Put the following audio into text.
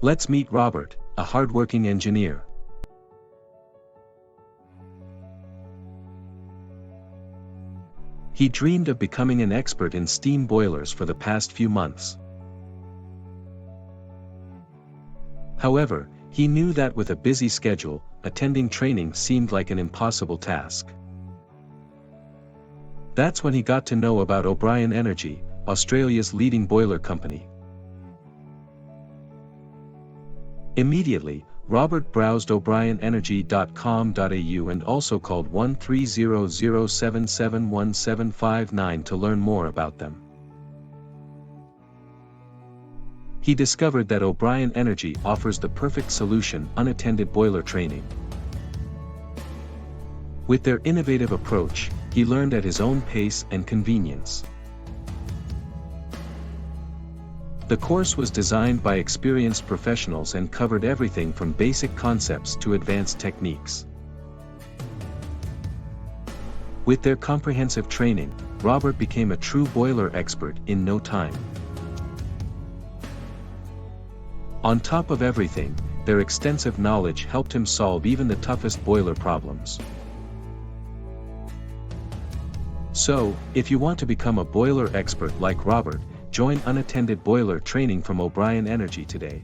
Let's meet Robert, a hardworking engineer. He dreamed of becoming an expert in steam boilers for the past few months. However, he knew that with a busy schedule, attending training seemed like an impossible task. That's when he got to know about O'Brien Energy, Australia's leading boiler company. Immediately, Robert browsed o'brienenergy.com.au and also called 1300771759 to learn more about them. He discovered that O'Brien Energy offers the perfect solution: unattended boiler training. With their innovative approach, he learned at his own pace and convenience. The course was designed by experienced professionals and covered everything from basic concepts to advanced techniques. With their comprehensive training, Robert became a true boiler expert in no time. On top of everything, their extensive knowledge helped him solve even the toughest boiler problems. So, if you want to become a boiler expert like Robert, join Unattended Boiler training from O'Brien Energy today.